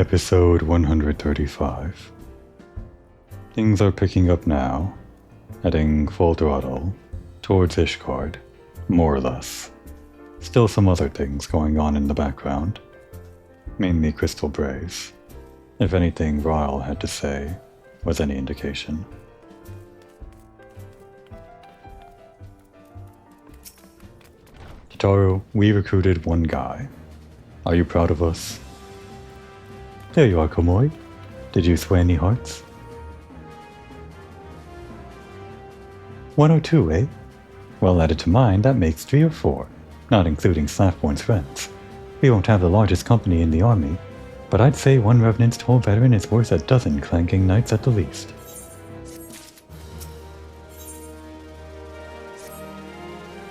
Episode 135. Things are picking up now, heading full throttle towards Ishgard, more or less. Still some other things going on in the background, mainly Crystal Braves, if anything Ryle had to say was any indication. Tataru, we recruited one guy. Are you proud of us? There you are, Komoi. Did you sway any hearts? 102, eh? Well, added to mine, that makes 3 or 4, not including Slaffborn's friends. We won't have the largest company in the army, but I'd say one Revenant's Toll veteran is worth a dozen clanking knights at the least.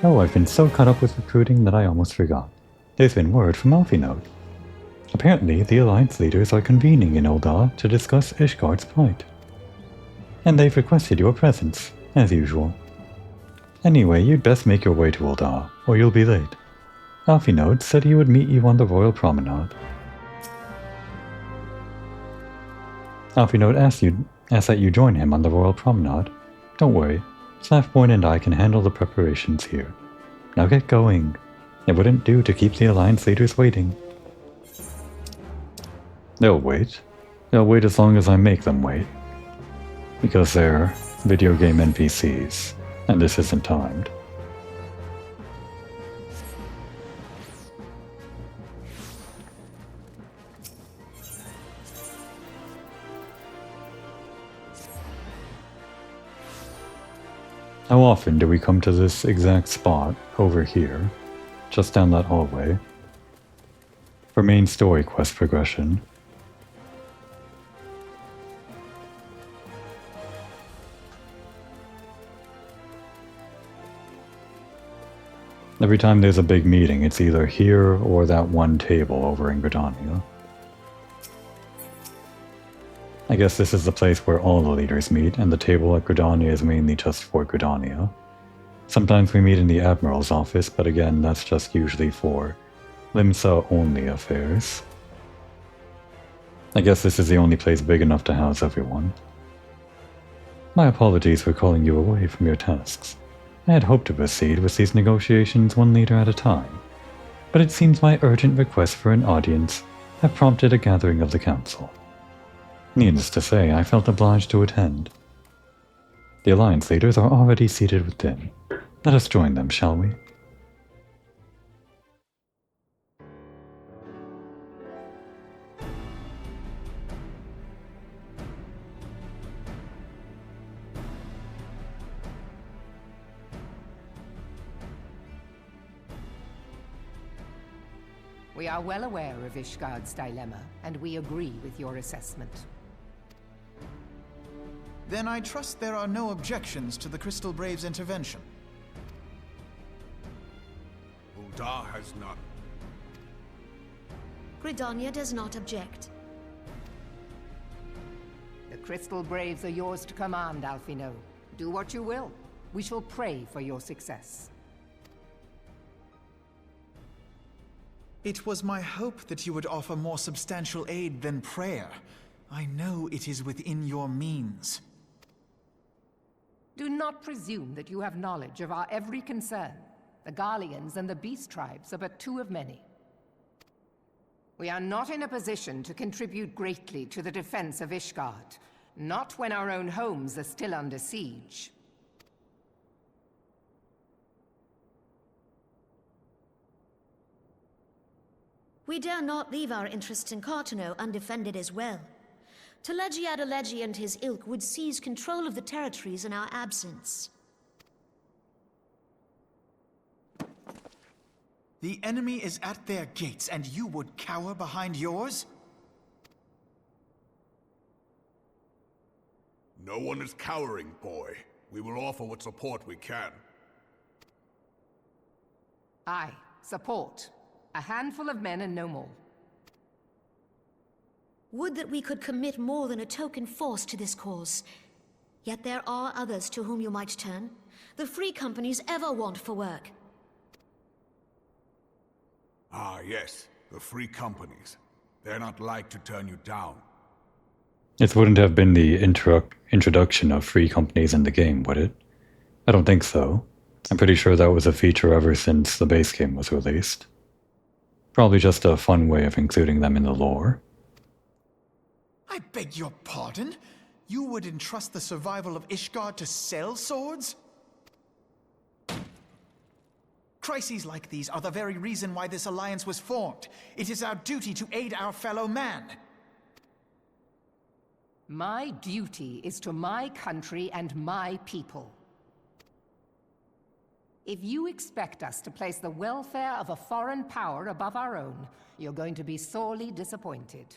Oh, I've been so caught up with recruiting that I almost forgot. There's been word from Alphinaud. Apparently, the Alliance leaders are convening in Ul'dah to discuss Ishgard's plight. And they've requested your presence, as usual. Anyway, you'd best make your way to Ul'dah, or you'll be late. Alphinaud said he would meet you on the Royal Promenade. Alphinaud asked that you join him on the Royal Promenade. Don't worry, Slaffborn and I can handle the preparations here. Now get going. It wouldn't do to keep the Alliance leaders waiting. They'll wait. They'll wait as long as I make them wait. Because they're video game NPCs, and this isn't timed. How often do we come to this exact spot over here, just down that hallway, for main story quest progression? Every time there's a big meeting, it's either here or that one table over in Gridania. I guess this is the place where all the leaders meet, and the table at Gridania is mainly just for Gridania. Sometimes we meet in the Admiral's office, but again, that's just usually for Limsa-only affairs. I guess this is the only place big enough to house everyone. My apologies for calling you away from your tasks. I had hoped to proceed with these negotiations one leader at a time, but it seems my urgent request for an audience have prompted a gathering of the council. Needless to say, I felt obliged to attend. The Alliance leaders are already seated within. Let us join them, shall we? We are well aware of Ishgard's dilemma, and we agree with your assessment. Then I trust there are no objections to the Crystal Braves' intervention. Ul'dah has none. Gridania does not object. The Crystal Braves are yours to command, Alphinaud. Do what you will. We shall pray for your success. It was my hope that you would offer more substantial aid than prayer. I know it is within your means. Do not presume that you have knowledge of our every concern. The Garleans and the Beast Tribes are but 2 of many. We are not in a position to contribute greatly to the defense of Ishgard, not when our own homes are still under siege. We dare not leave our interests in Cartano undefended as well. Telegi Adalegi and his ilk would seize control of the territories in our absence. The enemy is at their gates, and you would cower behind yours? No one is cowering, boy. We will offer what support we can. Aye, support. A handful of men and no more. Would that we could commit more than a token force to this cause. Yet there are others to whom you might turn. The free companies ever want for work. Ah, yes. The free companies. They're not like to turn you down. It wouldn't have been the introduction of free companies in the game, would it? I don't think so. I'm pretty sure that was a feature ever since the base game was released. Probably just a fun way of including them in the lore. I beg your pardon? You would entrust the survival of Ishgard to sell swords? Crises like these are the very reason why this alliance was formed. It is our duty to aid our fellow man. My duty is to my country and my people. If you expect us to place the welfare of a foreign power above our own, you're going to be sorely disappointed.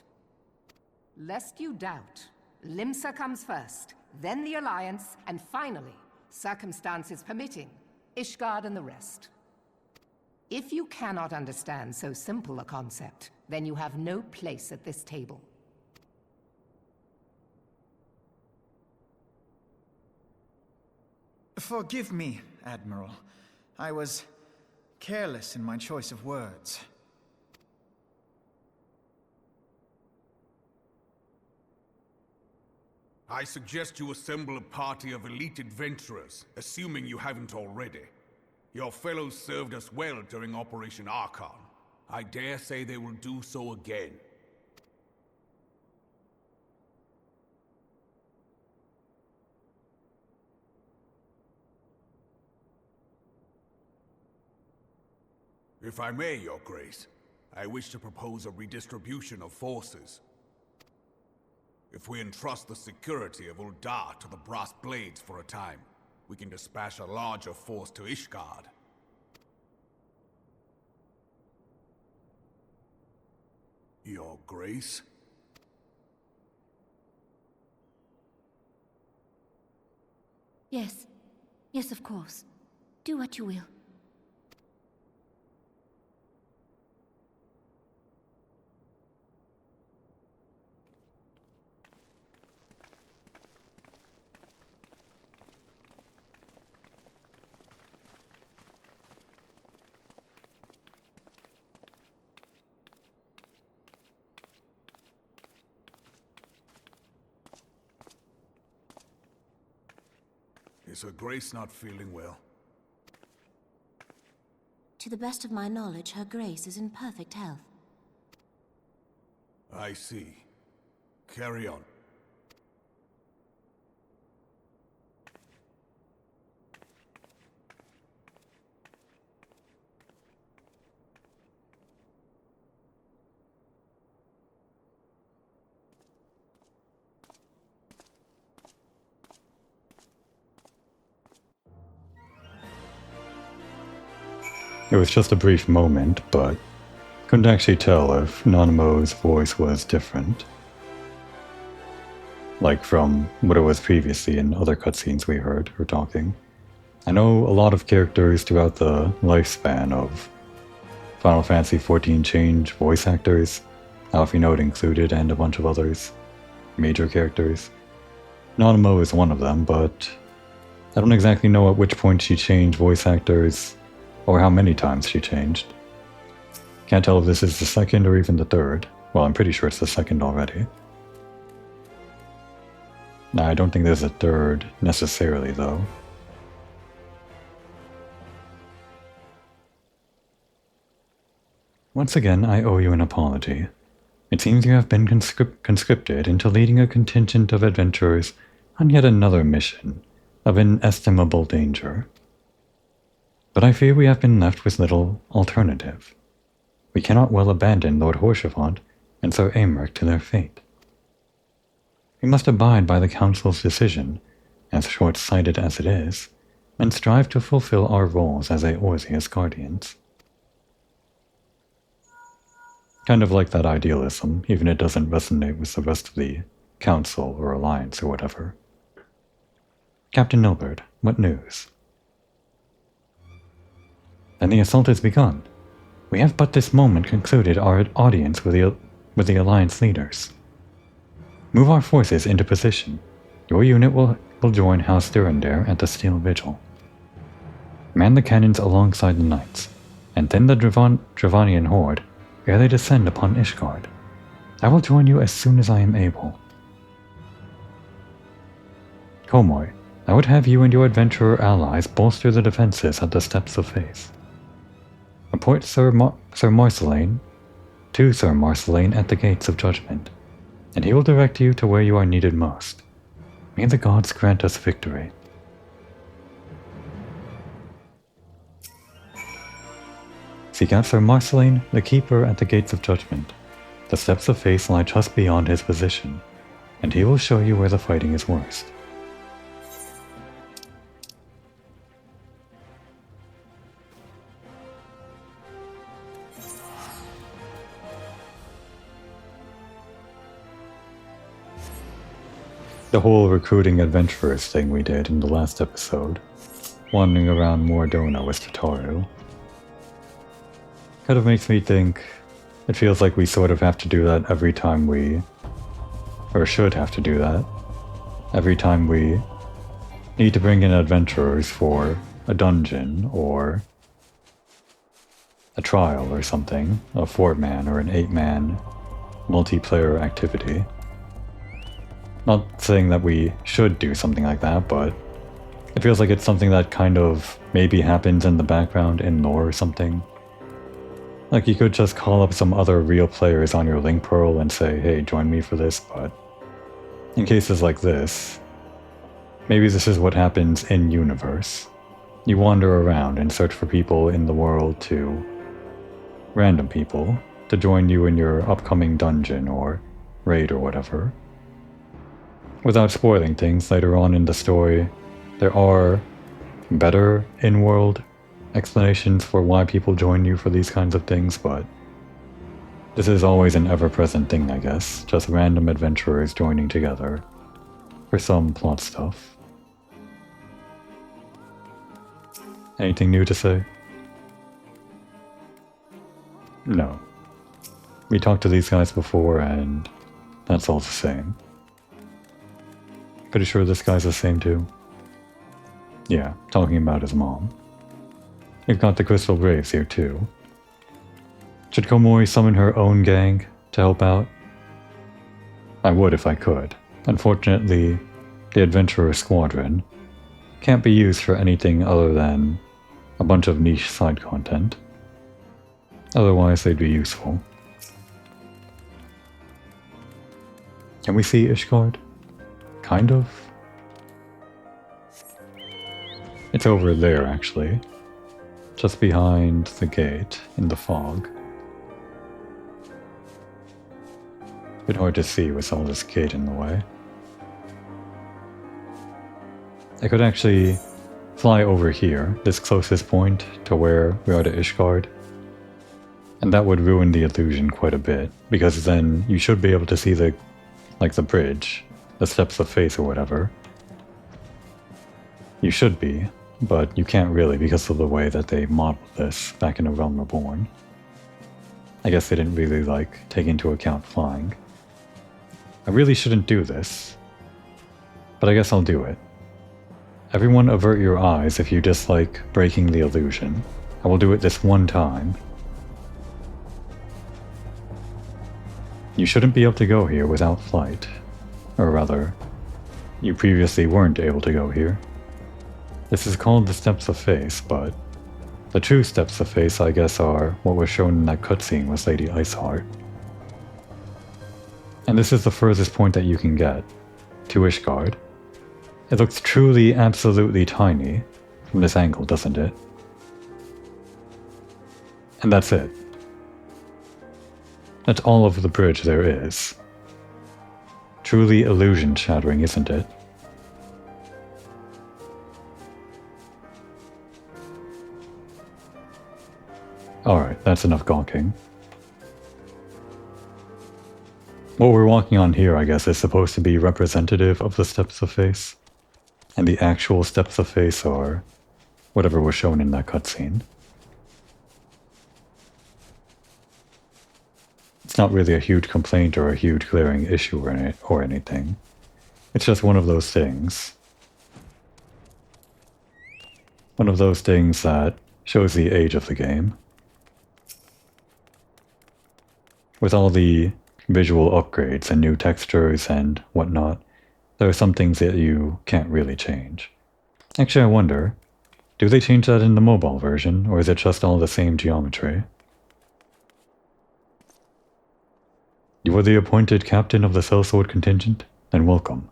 Lest you doubt, Limsa comes first, then the Alliance, and finally, circumstances permitting, Ishgard and the rest. If you cannot understand so simple a concept, then you have no place at this table. Forgive me, Admiral. I was careless in my choice of words. I suggest you assemble a party of elite adventurers, assuming you haven't already. Your fellows served us well during Operation Archon. I dare say they will do so again. If I may, Your Grace, I wish to propose a redistribution of forces. If we entrust the security of Uldar to the Brass Blades for a time, we can dispatch a larger force to Ishgard. Your Grace? Yes. Yes, of course. Do what you will. Is Her Grace not feeling well? To the best of my knowledge, Her Grace is in perfect health. I see. Carry on. It was just a brief moment, but couldn't actually tell if Nanamo's voice was different. Like from what it was previously in other cutscenes we heard her talking. I know a lot of characters throughout the lifespan of Final Fantasy XIV change voice actors, Alfie Note included, and a bunch of others, major characters. Nanamo is one of them, but I don't exactly know at which point she changed voice actors, or how many times she changed. Can't tell if this is the second or even the third. Well, I'm pretty sure it's the second already. Nah, I don't think there's a third necessarily, though. Once again, I owe you an apology. It seems you have been conscripted into leading a contingent of adventurers on yet another mission of inestimable danger. But I fear we have been left with little alternative. We cannot well abandon Lord Horshevant and Sir Aymeric to their fate. We must abide by the Council's decision, as short-sighted as it is, and strive to fulfill our roles as Eorzea's guardians. Kind of like that idealism, even it doesn't resonate with the rest of the Council or Alliance or whatever. Captain Nilbert, what news? Then the assault has begun. We have but this moment concluded our audience with the Alliance leaders. Move our forces into position. Your unit will join House Durandare at the Steel Vigil. Man the cannons alongside the knights, and then the Dravanian horde ere they descend upon Ishgard. I will join you as soon as I am able. Komoy, I would have you and your adventurer allies bolster the defenses at the Steps of Faith. Report Sir Marceline to Sir Marceline at the Gates of Judgment, and he will direct you to where you are needed most. May the gods grant us victory. Seek out Sir Marceline, the Keeper at the Gates of Judgment. The Steps of Faith lie just beyond his position, and he will show you where the fighting is worst. The whole recruiting adventurers thing we did in the last episode, wandering around Mordona with Tataru, kind of makes me think it feels like we sort of have to do that every time we, or should have to do that, every time we need to bring in adventurers for a dungeon or a trial or something, a 4-man or an 8-man multiplayer activity. Not saying that we should do something like that, but it feels like it's something that kind of maybe happens in the background in lore or something. Like you could just call up some other real players on your link pearl and say, hey, join me for this, but in cases like this, maybe this is what happens in universe. You wander around and search for people in the world random people, to join you in your upcoming dungeon or raid or whatever. Without spoiling things, later on in the story, there are better in-world explanations for why people join you for these kinds of things, but this is always an ever-present thing, I guess. Just random adventurers joining together for some plot stuff. Anything new to say? No. We talked to these guys before, and that's all the same. Pretty sure this guy's the same too. Yeah, talking about his mom. We've got the Crystal Graves here too. Should Komori summon her own gang to help out? I would if I could. Unfortunately, the Adventurer Squadron can't be used for anything other than a bunch of niche side content. Otherwise, they'd be useful. Can we see Ishgard? Kind of. It's over there, actually. Just behind the gate, in the fog. Bit hard to see with all this gate in the way. I could actually fly over here, this closest point to where we are to Ishgard. And that would ruin the illusion quite a bit, because then you should be able to see the bridge. The Steps of Faith or whatever. You should be, but you can't really because of the way that they modeled this back in A Realm Reborn. I guess they didn't really take into account flying. I really shouldn't do this, but I guess I'll do it. Everyone avert your eyes if you dislike breaking the illusion. I will do it this one time. You shouldn't be able to go here without flight. Or rather, you previously weren't able to go here. This is called the Steps of Faith, but the true Steps of Faith, I guess, are what was shown in that cutscene with Lady Iceheart. And this is the furthest point that you can get, to Ishgard. It looks truly, absolutely tiny from this angle, doesn't it? And that's it. That's all of the bridge there is. Truly illusion-shattering, isn't it? Alright, that's enough gawking. What we're walking on here, I guess, is supposed to be representative of the Steps of Faith. And the actual Steps of Faith are whatever was shown in that cutscene. It's not really a huge complaint or a huge glaring issue or anything. It's just one of those things. One of those things that shows the age of the game. With all the visual upgrades and new textures and whatnot, there are some things that you can't really change. Actually, I wonder, do they change that in the mobile version, or is it just all the same geometry? You are the appointed captain of the sellsword contingent? Then welcome.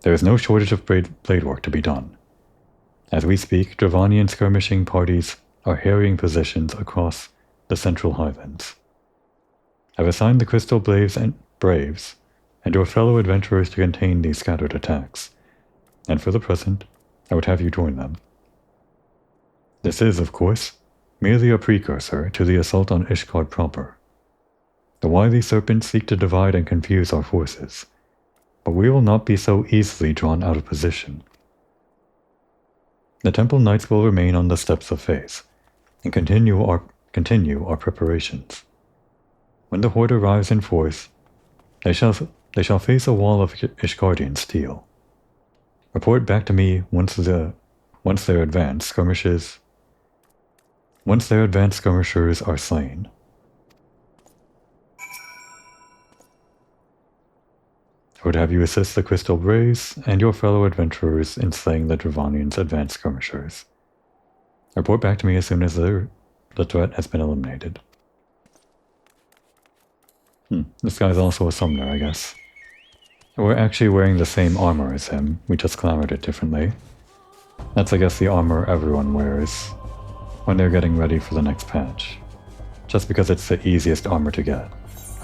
There is no shortage of blade work to be done. As we speak, Dravanian skirmishing parties are harrying positions across the central highlands. I've assigned the Crystal Braves and your fellow adventurers to contain these scattered attacks, and for the present, I would have you join them. This is, of course, merely a precursor to the assault on Ishgard proper. The wily serpents seek to divide and confuse our forces, but we will not be so easily drawn out of position. The Temple Knights will remain on the steps of faith, and continue our preparations. When the Horde arrives in force, they shall face a wall of Ishgardian steel. Report back to me once their advanced skirmishers are slain. I would have you assist the Crystal Braves and your fellow adventurers in slaying the Dravanians' advanced skirmishers. Report back to me as soon as the threat has been eliminated. This guy's also a summoner, I guess. We're actually wearing the same armor as him, we just glamored it differently. That's, I guess, the armor everyone wears when they're getting ready for the next patch. Just because it's the easiest armor to get.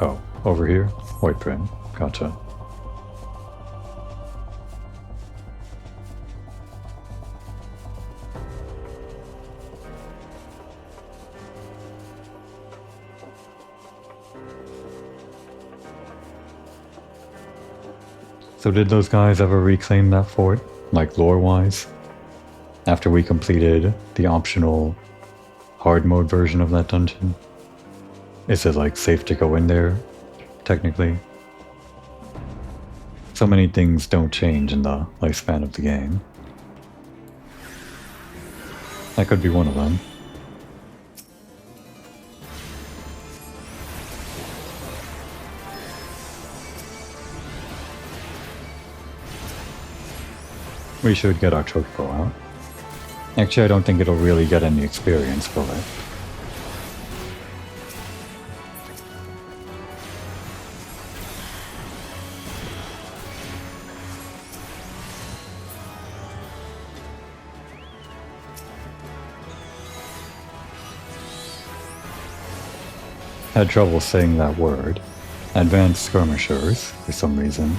Oh, over here? White Prim. Gotcha. So did those guys ever reclaim that fort, like lore-wise? After we completed the optional hard mode version of that dungeon? Is it like safe to go in there, technically? So many things don't change in the lifespan of the game. That could be one of them. We should get our Chocobo out. Actually, I don't think it'll really get any experience, will it? Had trouble saying that word. Advanced skirmishers, for some reason.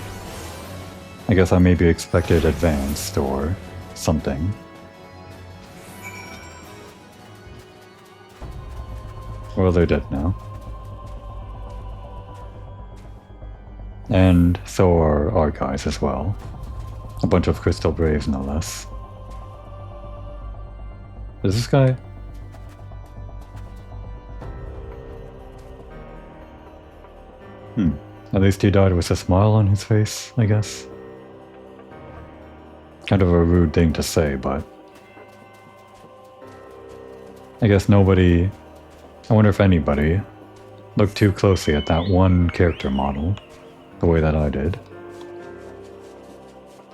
I guess I maybe expected advanced or something. Well, they're dead now. And so are our guys as well. A bunch of Crystal Braves, no less. Is this guy? At least he died with a smile on his face, I guess. Kind of a rude thing to say, but I guess nobody, I wonder if anybody, looked too closely at that one character model, the way that I did.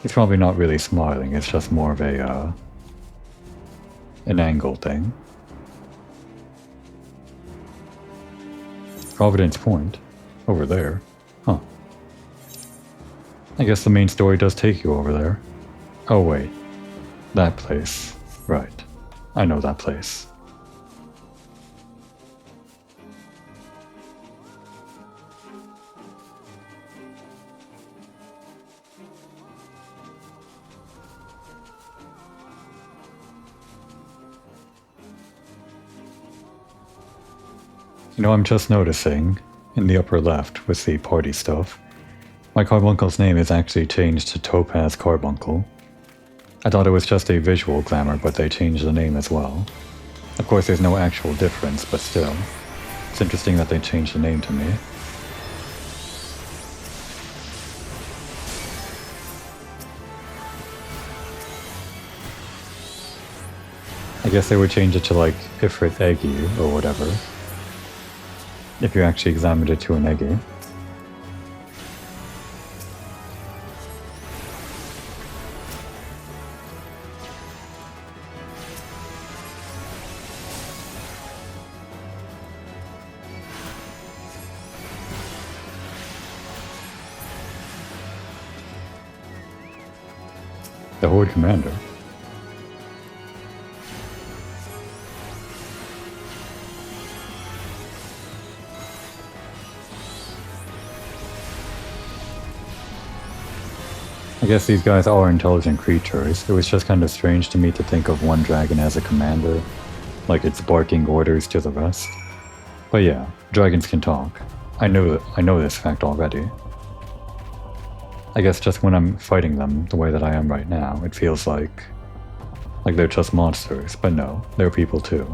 He's probably not really smiling, it's just more of a, an angle thing. Providence Point, over there, huh. I guess the main story does take you over there. Oh wait, that place. Right, I know that place. You know, I'm just noticing, in the upper left with the party stuff, my carbuncle's name is actually changed to Topaz Carbuncle. I thought it was just a visual glamour, but they changed the name as well. Of course, there's no actual difference, but still. It's interesting that they changed the name to me. I guess they would change it to like FFXIV or whatever. If you actually examined it to an eggy. The Horde Commander. I guess these guys are intelligent creatures. It was just kind of strange to me to think of one dragon as a commander, like it's barking orders to the rest. But yeah, dragons can talk. I know this fact already. I guess just when I'm fighting them the way that I am right now, it feels like they're just monsters, but no, they're people too.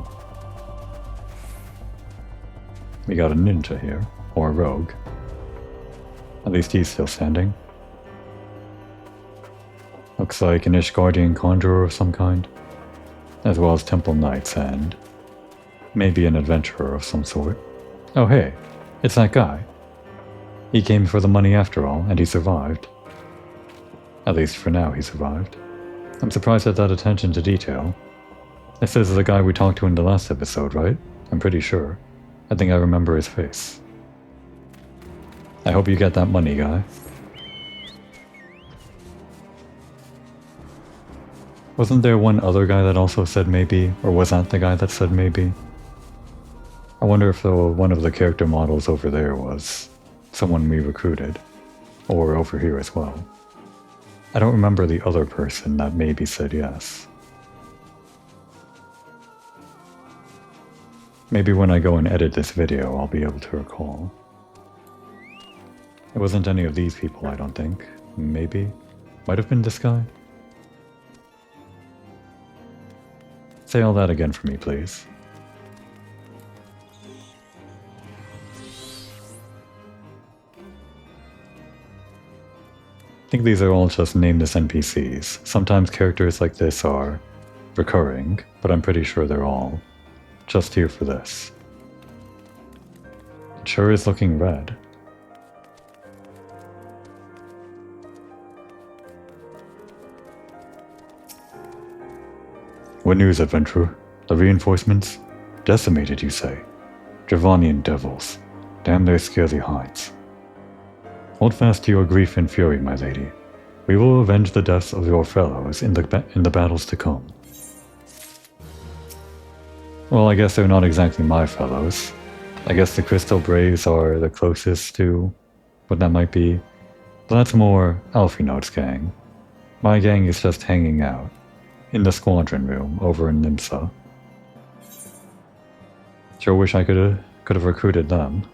We got a ninja here, or a rogue. At least he's still standing. Looks like an Ishgardian conjurer of some kind, as well as temple knights and maybe an adventurer of some sort. Oh hey, it's that guy. He came for the money after all, and he survived. At least for now he survived. I'm surprised at that attention to detail. This is the guy we talked to in the last episode, right? I'm pretty sure. I think I remember his face. I hope you get that money, guy. Wasn't there one other guy that also said maybe? Or was that the guy that said maybe? I wonder if one of the character models over there was someone we recruited. Or over here as well. I don't remember the other person that maybe said yes. Maybe when I go and edit this video, I'll be able to recall. It wasn't any of these people, I don't think. Maybe? Might have been this guy? Say all that again for me, please. I think these are all just nameless NPCs. Sometimes characters like this are recurring, but I'm pretty sure they're all just here for this. It sure is looking red. What news, adventurer? The reinforcements? Decimated, you say? Dravanian devils. Damn their scaly hides. Hold fast to your grief and fury, my lady. We will avenge the deaths of your fellows in the battles to come. Well, I guess they're not exactly my fellows. I guess the Crystal Braves are the closest to what that might be. But that's more Alphinote's gang. My gang is just hanging out in the squadron room over in Nimsa. Sure wish I could have recruited them.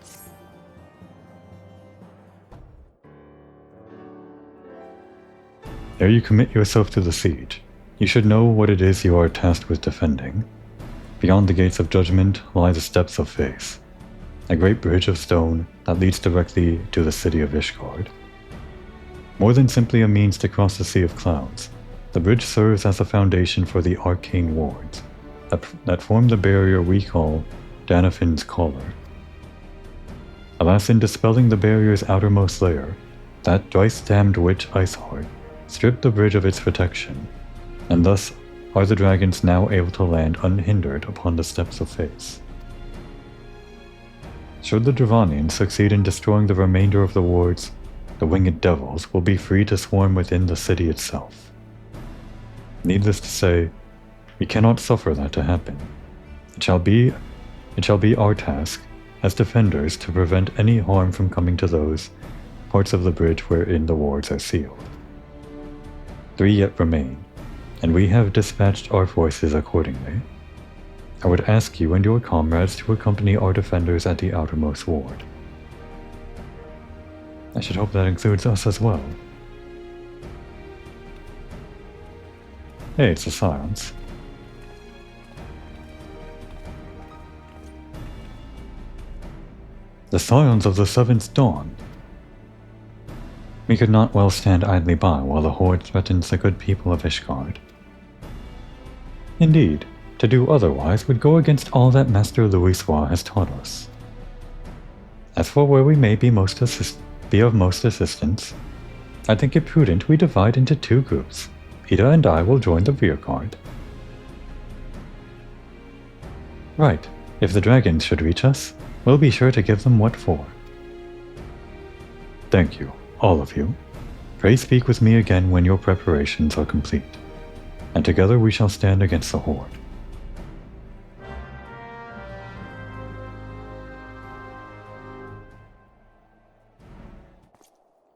Ere you commit yourself to the siege, you should know what it is you are tasked with defending. Beyond the gates of judgment lie the steps of faith, a great bridge of stone that leads directly to the city of Ishgard. More than simply a means to cross the Sea of Clouds, the bridge serves as a foundation for the arcane wards that form the barrier we call Danafin's Collar. Alas, in dispelling the barrier's outermost layer, that thrice-damned witch Iceheart stripped the bridge of its protection, and thus are the dragons now able to land unhindered upon the steps of faith. Should the Dravanians succeed in destroying the remainder of the wards, the winged devils will be free to swarm within the city itself. Needless to say, we cannot suffer that to happen. It shall be our task as defenders to prevent any harm from coming to those parts of the bridge wherein the wards are sealed. 3 yet remain, and we have dispatched our forces accordingly. I would ask you and your comrades to accompany our defenders at the outermost ward. I should hope that includes us as well. Hey, it's the Scions. The Scions of the Seventh Dawn. We could not well stand idly by while the Horde threatens the good people of Ishgard. Indeed, to do otherwise would go against all that Master Louisoix has taught us. As for where we may be of most assistance, I think it prudent we divide into 2 groups. Ida and I will join the rear guard. Right, if the dragons should reach us, we'll be sure to give them what for. Thank you, all of you. Pray speak with me again when your preparations are complete, and together we shall stand against the Horde.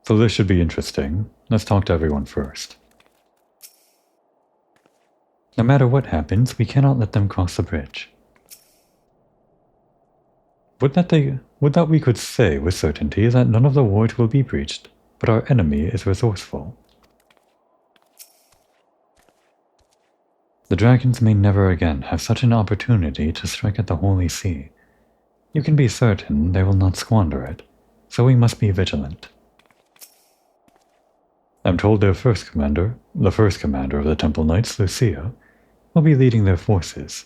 So this should be interesting. Let's talk to everyone first. No matter what happens, we cannot let them cross the bridge. What that we could say with certainty is that none of the wards will be breached, but our enemy is resourceful. The dragons may never again have such an opportunity to strike at the Holy See. You can be certain they will not squander it, so we must be vigilant. I'm told the first commander of the Temple Knights, Lucia, will be leading their forces.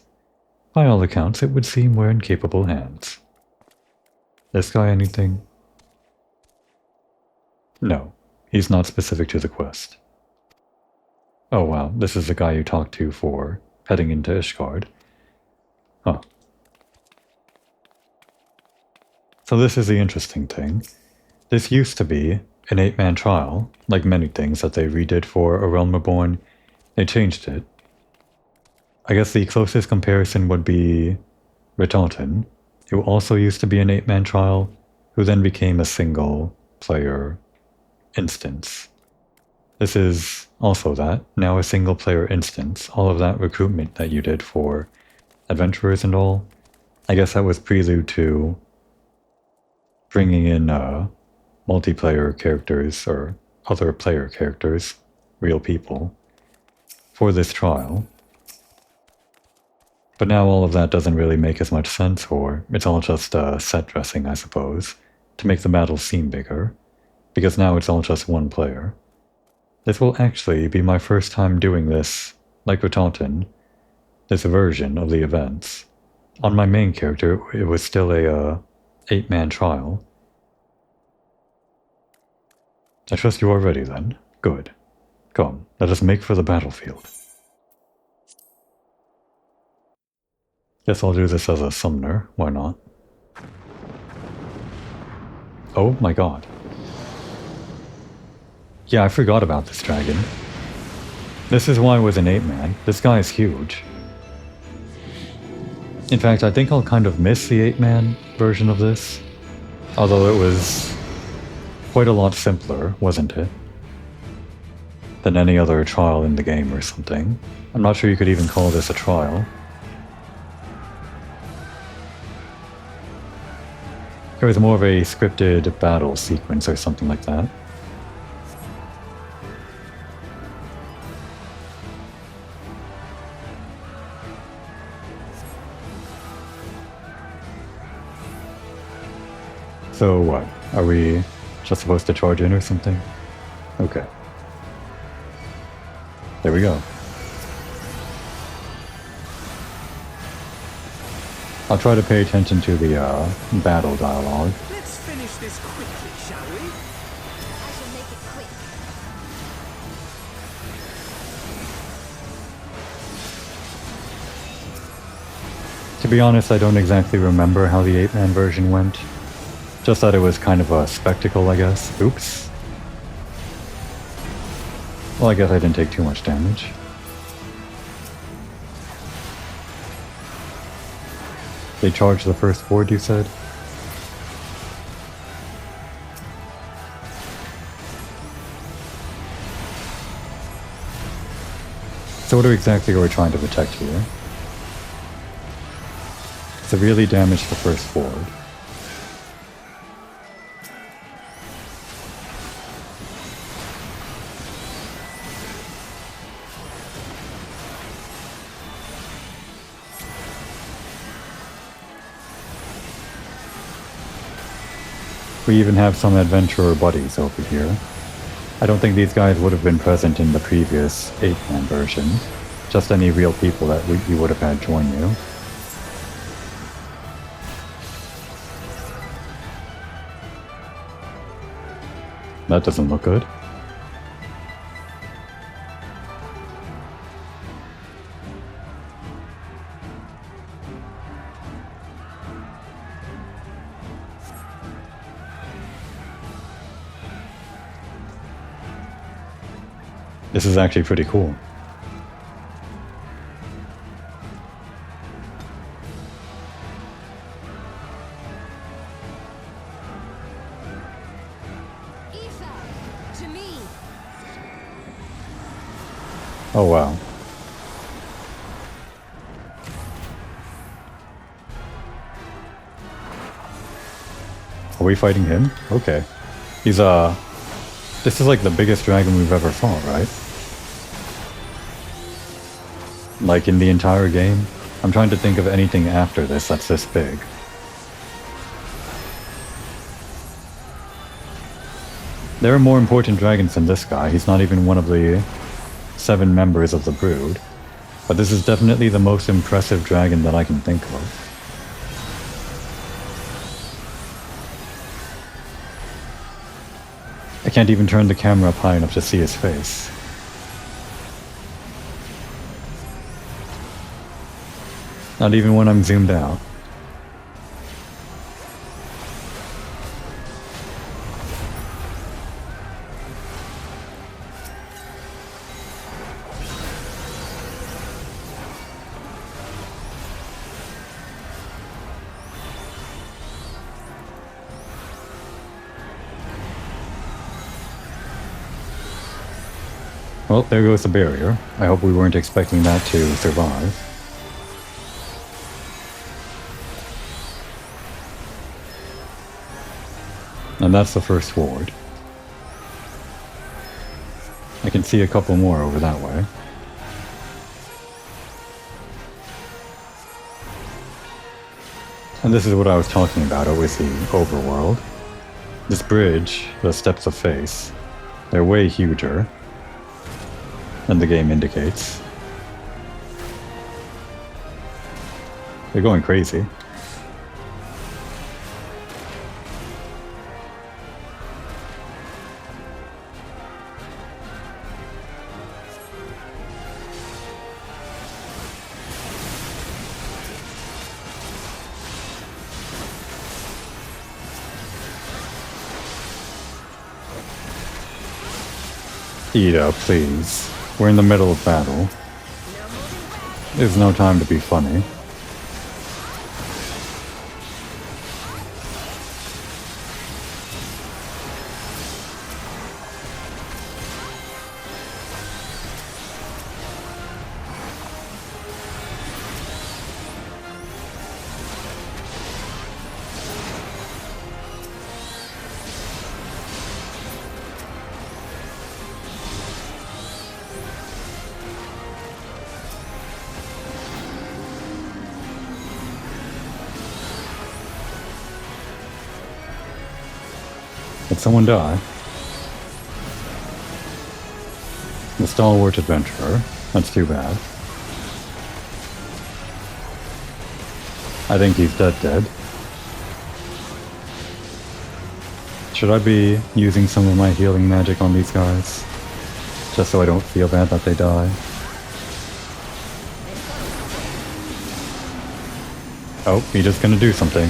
By all accounts, it would seem we're in capable hands. This guy anything? No, he's not specific to the quest. Oh wow, this is the guy you talked to for heading into Ishgard. Huh. So this is the interesting thing. This used to be an 8-man trial, like many things that they redid for A Realm Reborn. They changed it. I guess the closest comparison would be Ritalton, who also used to be an 8-man trial, who then became a single-player instance. This is also that, now a single-player instance. All of that recruitment that you did for adventurers and all, I guess that was prelude to bringing in multiplayer characters or other player characters, real people, for this trial. But now all of that doesn't really make as much sense, or it's all just set dressing, I suppose, to make the battle seem bigger, because now it's all just one player. This will actually be my first time doing this, like Ritalton, this version of the events. On my main character, it was still a 8-man trial. I trust you are ready then. Good. Come, let us make for the battlefield. Guess I'll do this as a summoner, why not? Oh my god. Yeah, I forgot about this dragon. This is why it was an 8-man. This guy is huge. In fact, I think I'll kind of miss the 8-man version of this. Although it was quite a lot simpler, wasn't it? Than any other trial in the game or something. I'm not sure you could even call this a trial. It was more of a scripted battle sequence or something like that. So what? Are we just supposed to charge in or something? Okay. There we go. I'll try to pay attention to the battle dialogue. Let's finish this quickly, shall we? I shall make it quick. To be honest, I don't exactly remember how the 8-man version went. Just that it was kind of a spectacle, I guess. Oops. Well, I guess I didn't take too much damage. They charged the first horde, you said? So what exactly are we trying to protect here? Severely damage the first horde. We even have some adventurer buddies over here. I don't think these guys would have been present in the previous 8-man version. Just any real people that you would have had join you. That doesn't look good. This is actually pretty cool. To me. Oh wow. Are we fighting him? Okay. He's this is like the biggest dragon we've ever fought, right? Like in the entire game? I'm trying to think of anything after this that's this big. There are more important dragons than this guy. He's not even one of the 7 members of the brood. But this is definitely the most impressive dragon that I can think of. I can't even turn the camera up high enough to see his face. Not even when I'm zoomed out. Well, there goes the barrier. I hope we weren't expecting that to survive. And that's the first ward. I can see a couple more over that way. And this is what I was talking about with the overworld. This bridge, the steps of face, they're way huger than the game indicates. They're going crazy. Ida, please. We're in the middle of battle. There's no time to be funny. Did someone die? The stalwart adventurer. That's too bad. I think he's dead. Should I be using some of my healing magic on these guys? Just so I don't feel bad that they die. Oh, Ida's gonna do something.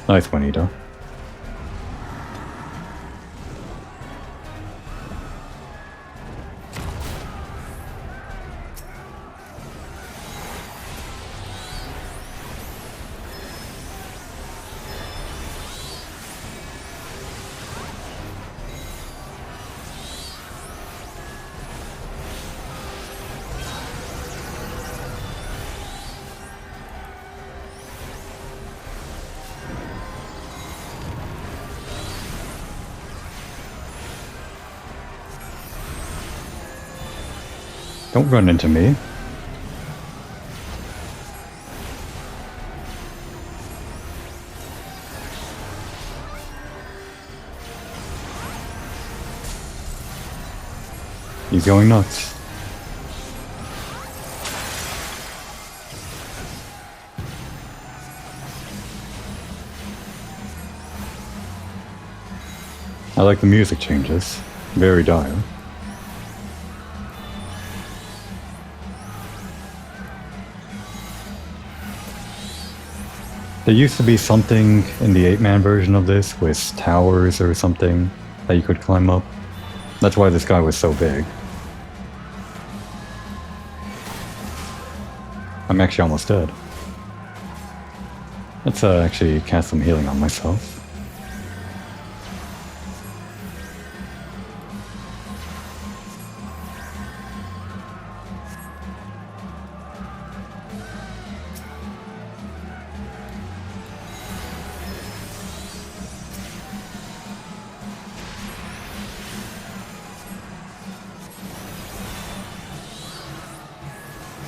Nice one, Ida. Don't run into me. He's going nuts. I like the music changes. Very dire. There used to be something in the 8-man version of this with towers or something that you could climb up. That's why this guy was so big. I'm actually almost dead. Let's actually cast some healing on myself.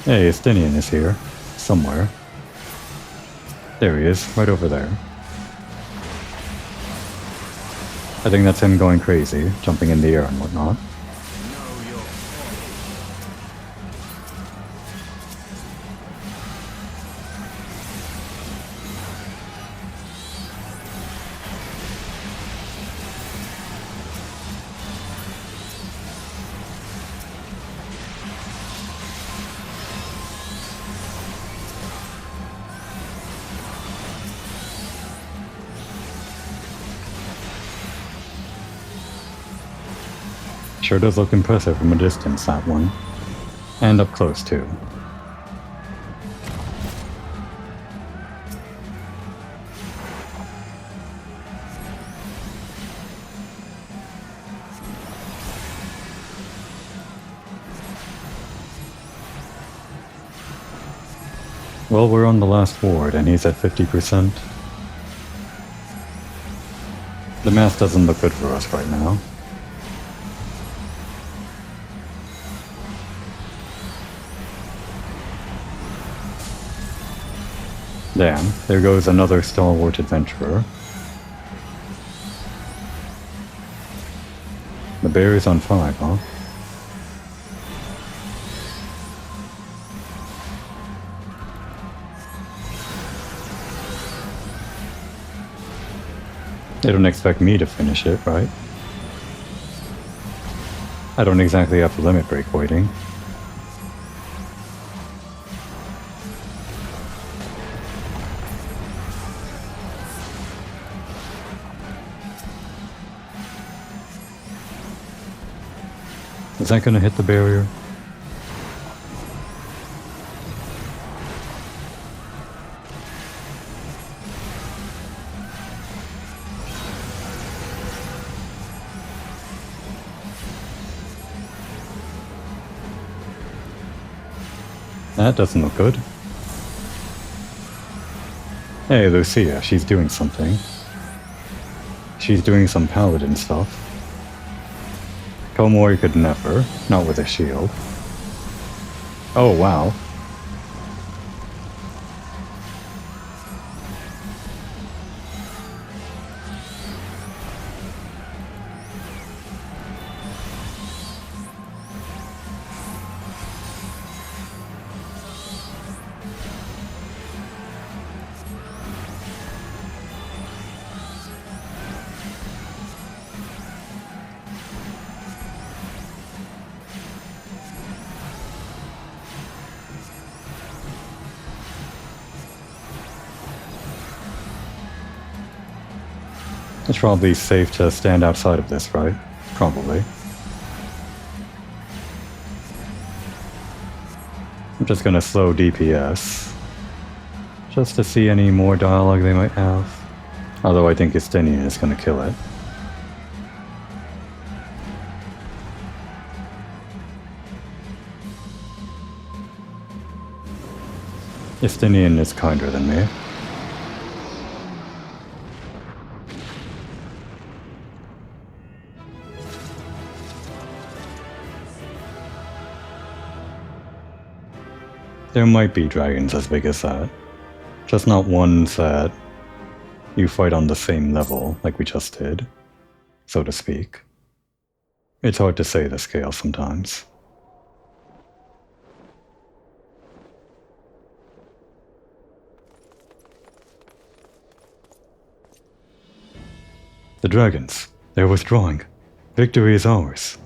Hey, Estinian is here. Somewhere. There he is, right over there. I think that's him going crazy, jumping in the air and whatnot. Sure does look impressive from a distance, that one. And up close, too. Well, we're on the last ward, and he's at 50%. The math doesn't look good for us right now. Damn, there goes another stalwart adventurer. The bear is on 5, huh? They don't expect me to finish it, right? I don't exactly have the limit break waiting. Is that gonna hit the barrier? That doesn't look good. Hey, Lucia, she's doing something. She's doing some paladin stuff. Komori could never, not with a shield. Oh, wow. It's probably safe to stand outside of this, right? Probably. I'm just gonna slow DPS. Just to see any more dialogue they might have. Although I think Estinian is gonna kill it. Estinian is kinder than me. There might be dragons as big as that. Just not ones that you fight on the same level like we just did, so to speak. It's hard to say the scale sometimes. The dragons, they're withdrawing. Victory is ours.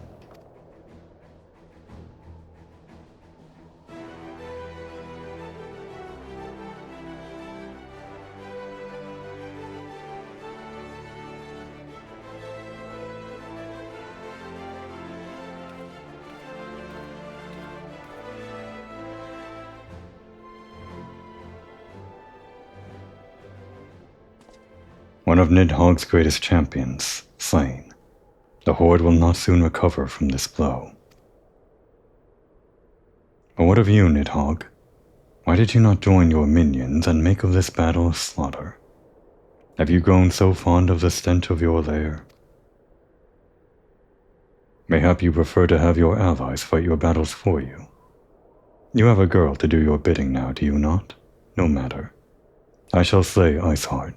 One of Nidhogg's greatest champions, slain. The Horde will not soon recover from this blow. But what of you, Nidhogg? Why did you not join your minions and make of this battle a slaughter? Have you grown so fond of the stench of your lair? Mayhap you prefer to have your allies fight your battles for you. You have a girl to do your bidding now, do you not? No matter. I shall slay Iceheart,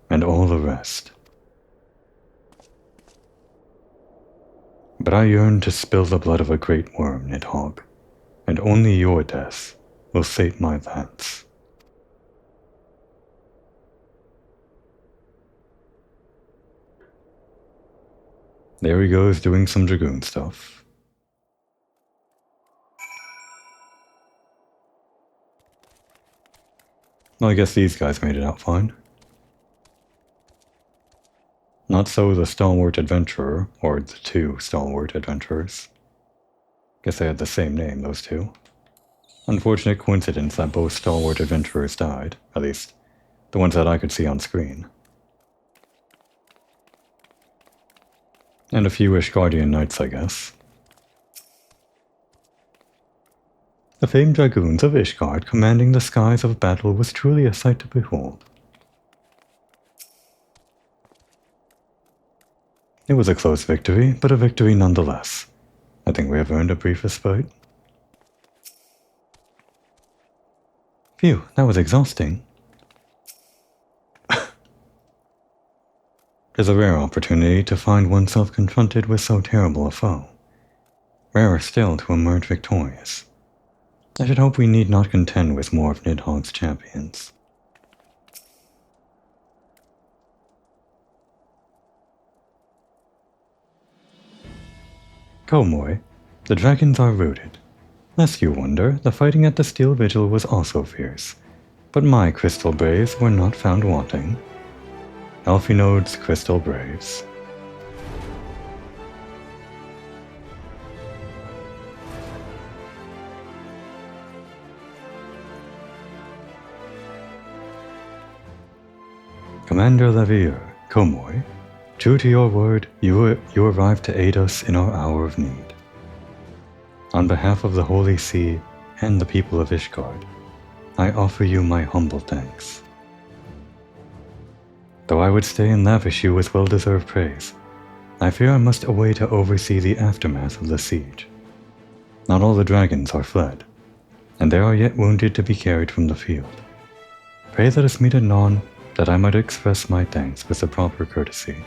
and all the rest. But I yearn to spill the blood of a great worm, Nidhogg, and only your death will sate my lance. There he goes doing some Dragoon stuff. Well, I guess these guys made it out fine. Not so the stalwart adventurer, or the two stalwart adventurers. Guess they had the same name, those two. Unfortunate coincidence that both stalwart adventurers died, at least the ones that I could see on screen. And a few Ishgardian knights, I guess. The famed dragoons of Ishgard commanding the skies of battle was truly a sight to behold. It was a close victory, but a victory nonetheless. I think we have earned a brief respite. Phew, that was exhausting. It is a rare opportunity to find oneself confronted with so terrible a foe. Rarer still to emerge victorious. I should hope we need not contend with more of Nidhogg's champions. Komoy, the dragons are rooted. Lest you wonder, the fighting at the Steel Vigil was also fierce, but my Crystal Braves were not found wanting. Elfinode's Crystal Braves. Commander Levier, Komoy, true to your word, you arrived to aid us in our hour of need. On behalf of the Holy See and the people of Ishgard, I offer you my humble thanks. Though I would stay and lavish you with well-deserved praise, I fear I must away to oversee the aftermath of the siege. Not all the dragons are fled, and there are yet wounded to be carried from the field. Pray let us meet anon, that I might express my thanks with the proper courtesy.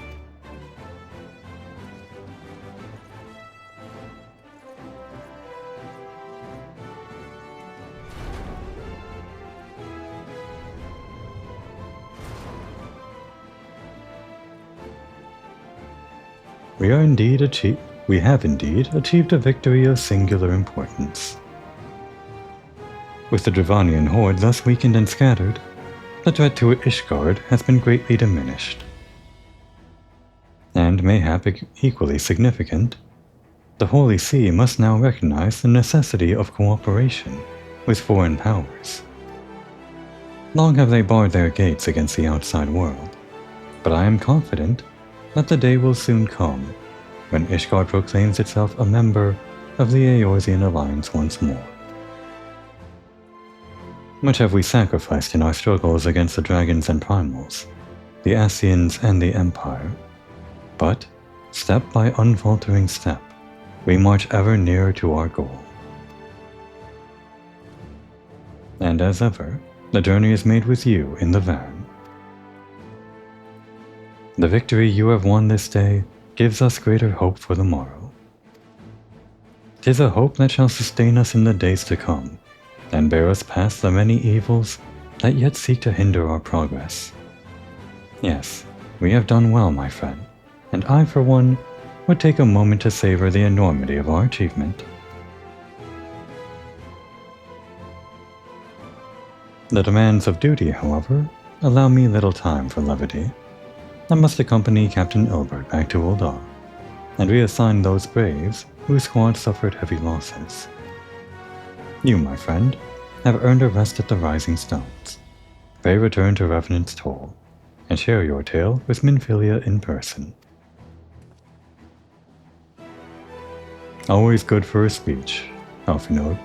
We have indeed achieved a victory of singular importance. With the Dravanian horde thus weakened and scattered, the threat to Ishgard has been greatly diminished. And mayhap equally significant, the Holy See must now recognize the necessity of cooperation with foreign powers. Long have they barred their gates against the outside world, but I am confident that the day will soon come when Ishgard proclaims itself a member of the Eorzean Alliance once more. Much have we sacrificed in our struggles against the dragons and primals, the Ascians and the Empire, but, step by unfaltering step, we march ever nearer to our goal. And as ever, the journey is made with you in the van. The victory you have won this day gives us greater hope for the morrow. 'Tis a hope that shall sustain us in the days to come, and bear us past the many evils that yet seek to hinder our progress. Yes, we have done well, my friend, and I, for one, would take a moment to savor the enormity of our achievement. The demands of duty, however, allow me little time for levity. I must accompany Captain Ilbert back to Uldar, and reassign those braves whose squad suffered heavy losses. You, my friend, have earned a rest at the Rising Stones. Pray return to Revenant's Toll, and share your tale with Minfilia in person. Always good for a speech, Alphinaud.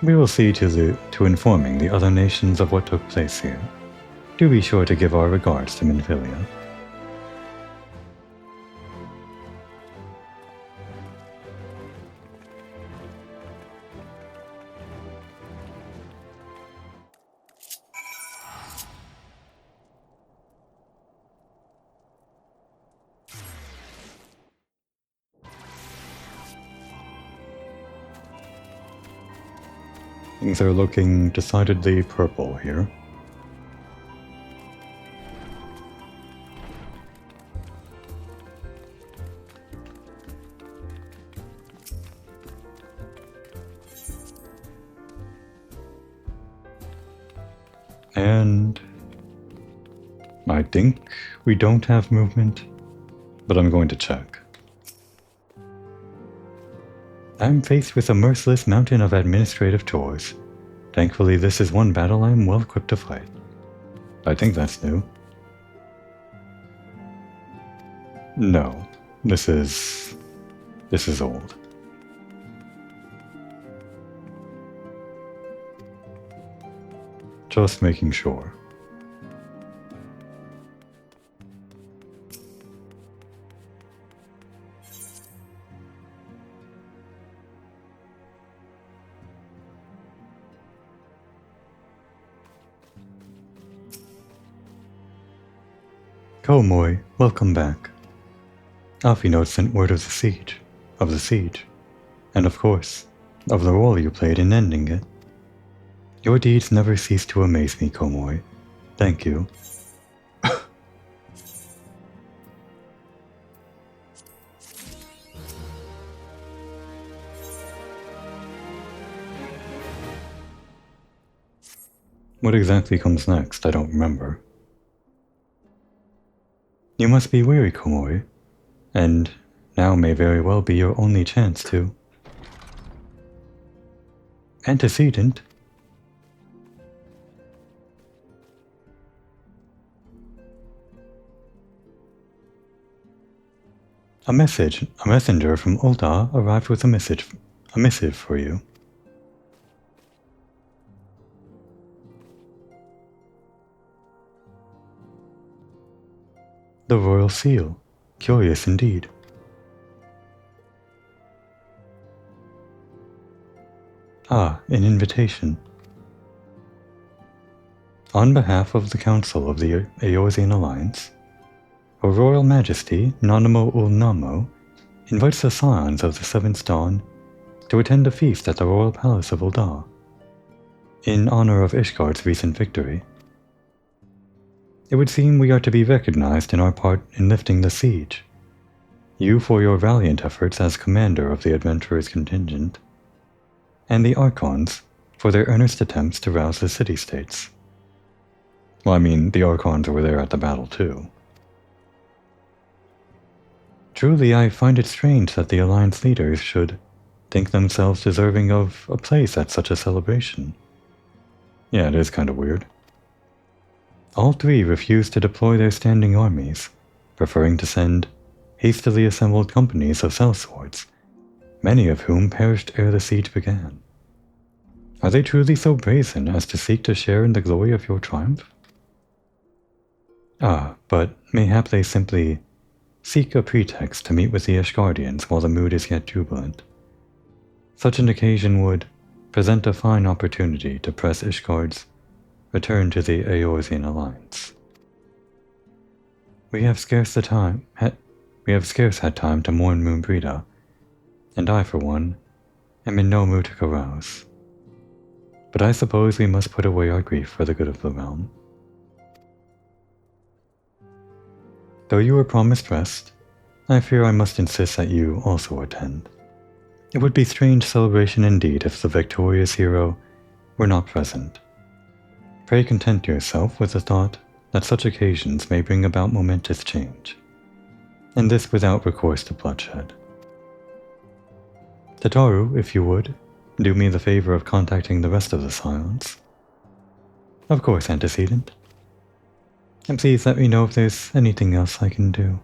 We will see to informing the other nations of what took place here. Do be sure to give our regards to Minfilia. Things are looking decidedly purple here. And I think we don't have movement, but I'm going to check. I'm faced with a merciless mountain of administrative chores. Thankfully, this is one battle I am well equipped to fight. I think that's new. No, this is old. Just making sure. Komoy, welcome back. Alphinaud sent word of the siege, and of course, of the role you played in ending it. Your deeds never cease to amaze me, Komoy. Thank you. What exactly comes next? I don't remember. You must be weary, Komoy, and now may very well be your only chance to... Antecedent? A messenger from Ul'dah arrived with a missive for you. The royal seal. Curious indeed. Ah, an invitation. On behalf of the Council of the Eorzean Alliance, Her Royal Majesty, Nanamo Ul'Namo, invites the Scions of the Seventh Dawn to attend a feast at the Royal Palace of Ul'dah, in honor of Ishgard's recent victory. It would seem we are to be recognized in our part in lifting the siege. You for your valiant efforts as commander of the adventurers' contingent, and the Archons for their earnest attempts to rouse the city-states. Well, I mean, the Archons were there at the battle too. Truly, I find it strange that the Alliance leaders should think themselves deserving of a place at such a celebration. Yeah, it is kind of weird. All three refused to deploy their standing armies, preferring to send hastily assembled companies of sellswords, many of whom perished ere the siege began. Are they truly so brazen as to seek to share in the glory of your triumph? Ah, but mayhap they simply seek a pretext to meet with the Ishgardians while the mood is yet jubilant. Such an occasion would present a fine opportunity to press Ishgard's return to the Eorzean Alliance. We have scarce had time to mourn Moonbreda, and I, for one, am in no mood to carouse. But I suppose we must put away our grief for the good of the realm. Though you were promised rest, I fear I must insist that you also attend. It would be strange celebration indeed if the victorious hero were not present. Pray content yourself with the thought that such occasions may bring about momentous change, and this without recourse to bloodshed. Tataru, if you would, do me the favor of contacting the rest of the Scions. Of course, antecedent. And please let me know if there's anything else I can do.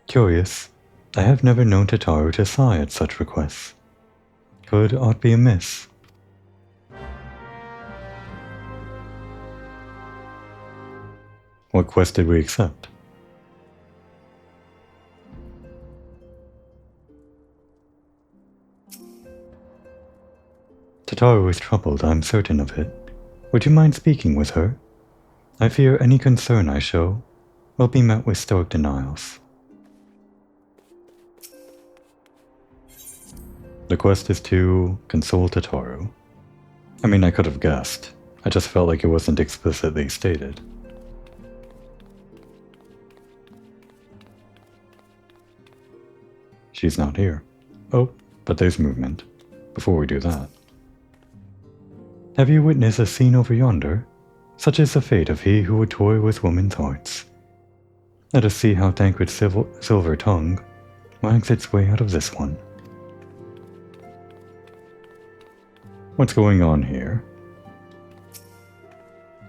Curious. I have never known Tataru to sigh at such requests. Could aught be amiss? What quest did we accept? Tataru is troubled, I'm certain of it. Would you mind speaking with her? I fear any concern I show will be met with stoic denials. The quest is to console Tataru. I mean, I could have guessed. I just felt like it wasn't explicitly stated. She's not here. Oh, but there's movement. Before we do that. Have you witnessed a scene over yonder? Such is the fate of he who would toy with women's hearts. Let us see how Tancred's silver tongue wags its way out of this one. What's going on here?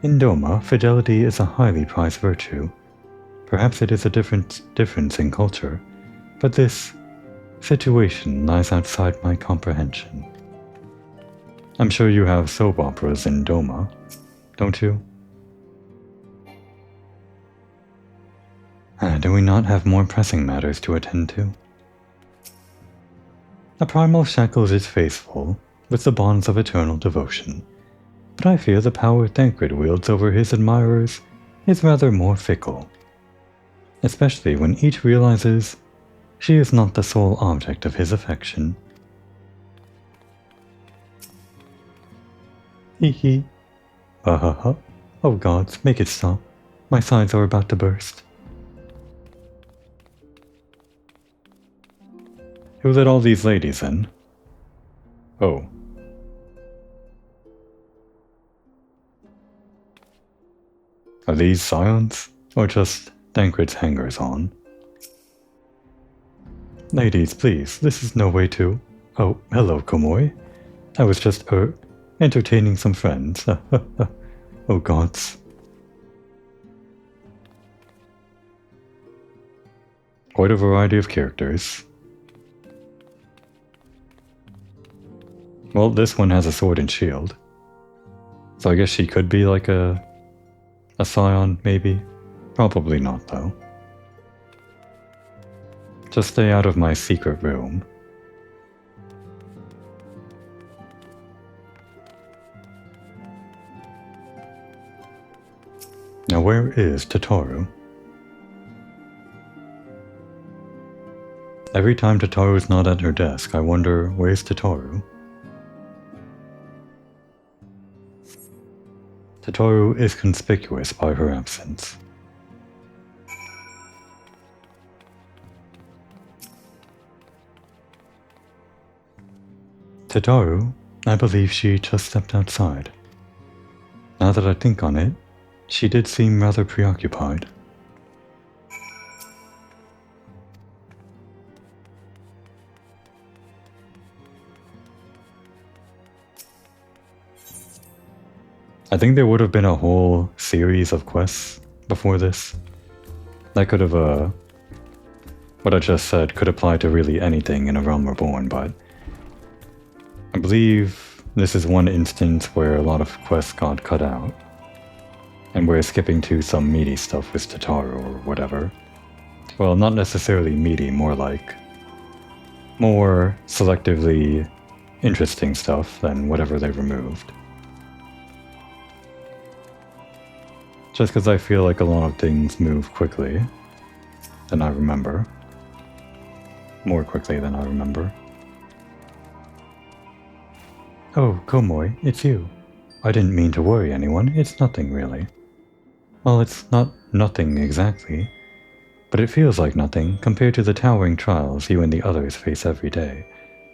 In Doma, fidelity is a highly prized virtue. Perhaps it is a difference in culture, but this situation lies outside my comprehension. I'm sure you have soap operas in Doma, don't you? Do we not have more pressing matters to attend to? A primal shackles its faithful with the bonds of eternal devotion, but I fear the power Tancred wields over his admirers is rather more fickle, especially when each realizes she is not the sole object of his affection. Hee hee. Ha. Oh gods, make it stop. My sides are about to burst. Who let all these ladies in? Oh. Are these scions, or just Tancred's hangers-on? Ladies, please, this is no way to... Oh, hello, Komoi. I was just, entertaining some friends. Oh gods. Quite a variety of characters. Well, this one has a sword and shield. So I guess she could be like a scion, maybe? Probably not, though. Just stay out of my secret room. Now where is Tataru? Every time Tataru's not at her desk, I wonder, where's Tataru? Tataru is conspicuous by her absence. Tataru, I believe she just stepped outside. Now that I think on it, she did seem rather preoccupied. I think there would have been a whole series of quests before this. That could have, what I just said could apply to really anything in A Realm Reborn, but I believe this is one instance where a lot of quests got cut out. And we're skipping to some meaty stuff with Tataru or whatever. Well, not necessarily meaty, more like more selectively interesting stuff than whatever they removed. Just because I feel like a lot of things move quickly than I remember. More quickly than I remember. Oh, Komoi, it's you. I didn't mean to worry anyone, it's nothing really. Well, it's not nothing exactly, but it feels like nothing compared to the towering trials you and the others face every day.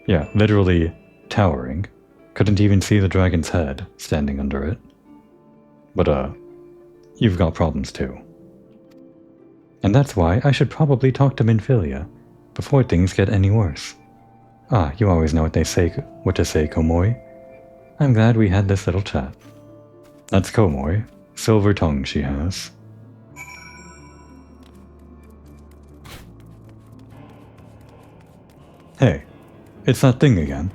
Yeah, literally towering. Couldn't even see the dragon's head standing under it. But, you've got problems too. And that's why I should probably talk to NVIDIA before things get any worse. Ah, you always know what to say, Komori. I'm glad we had this little chat. That's Komori. Silver tongue she has. Hey, it's that thing again.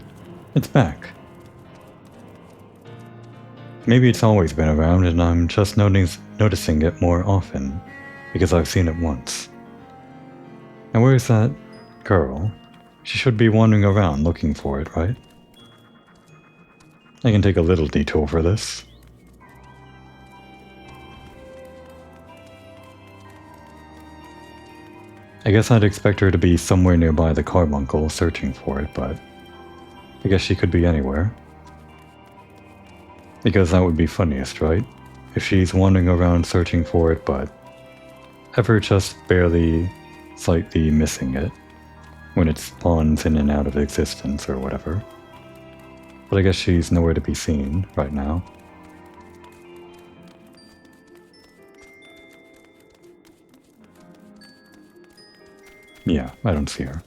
It's back. Maybe it's always been around and I'm just noticing it more often because I've seen it once. And where's that girl? She should be wandering around looking for it, right? I can take a little detour for this. I guess I'd expect her to be somewhere nearby the carbuncle searching for it, but I guess she could be anywhere. Because that would be funniest, right? If she's wandering around searching for it, but ever just barely, slightly missing it when it spawns in and out of existence or whatever. But I guess she's nowhere to be seen right now. Yeah, I don't see her.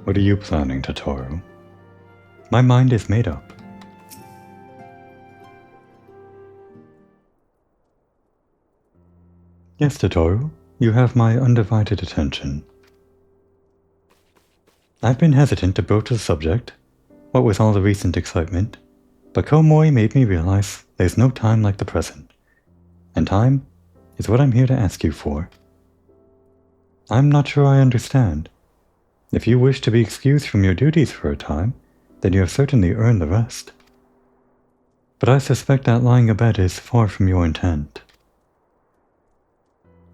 What are you planning, Totoro? My mind is made up. Yes, Totoro, you have my undivided attention. I've been hesitant to broach the subject, what with all the recent excitement, but Komori made me realize there's no time like the present. And time is what I'm here to ask you for. I'm not sure I understand. If you wish to be excused from your duties for a time, then you have certainly earned the rest. But I suspect that lying abed is far from your intent.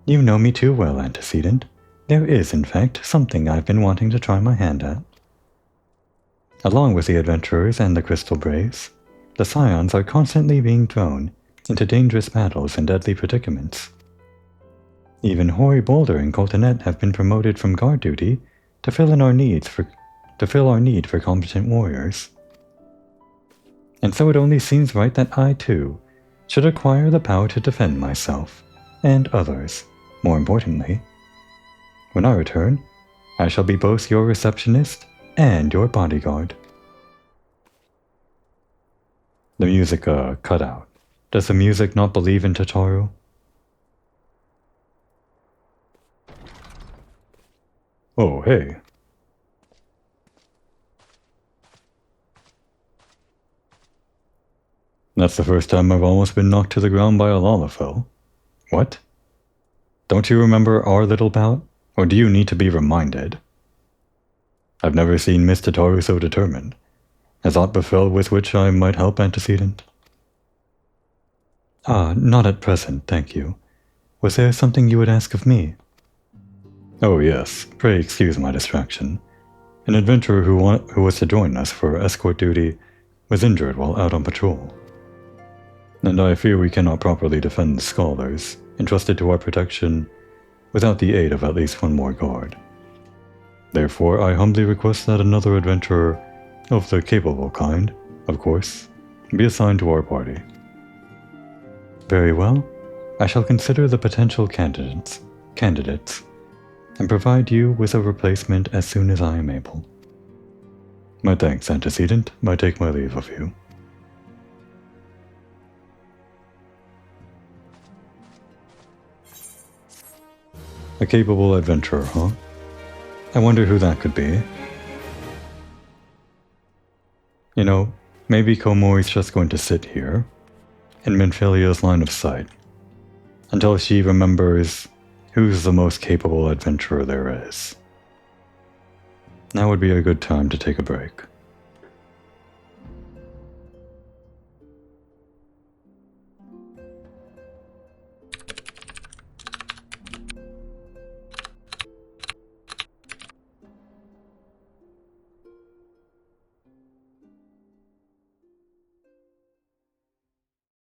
You know me too well, Antecedent. There is, in fact, something I've been wanting to try my hand at. Along with the adventurers and the crystal braves, the scions are constantly being thrown into dangerous battles and deadly predicaments. Even Hoary Boulder and Coltonet have been promoted from guard duty to fill our need for competent warriors. And so it only seems right that I, too, should acquire the power to defend myself, and others, more importantly. When I return, I shall be both your receptionist and your bodyguard. The music, cut out. Does the music not believe in Totoro? Oh, hey. That's the first time I've almost been knocked to the ground by a Lalafell. What? Don't you remember our little bout? Or do you need to be reminded? I've never seen Miss Totoro so determined. Has aught befell with which I might help, Antecedent? Ah, not at present, thank you. Was there something you would ask of me? Oh yes, pray excuse my distraction. An adventurer who was to join us for escort duty was injured while out on patrol. And I fear we cannot properly defend the scholars entrusted to our protection without the aid of at least one more guard. Therefore, I humbly request that another adventurer, of the capable kind, of course, be assigned to our party. Very well. I shall consider the potential candidates, and provide you with a replacement as soon as I am able. My thanks, Antecedent. I take my leave of you. A capable adventurer, huh? I wonder who that could be. You know, maybe Komori's just going to sit here, in Minfilia's line of sight, until she remembers who's the most capable adventurer there is. Now would be a good time to take a break.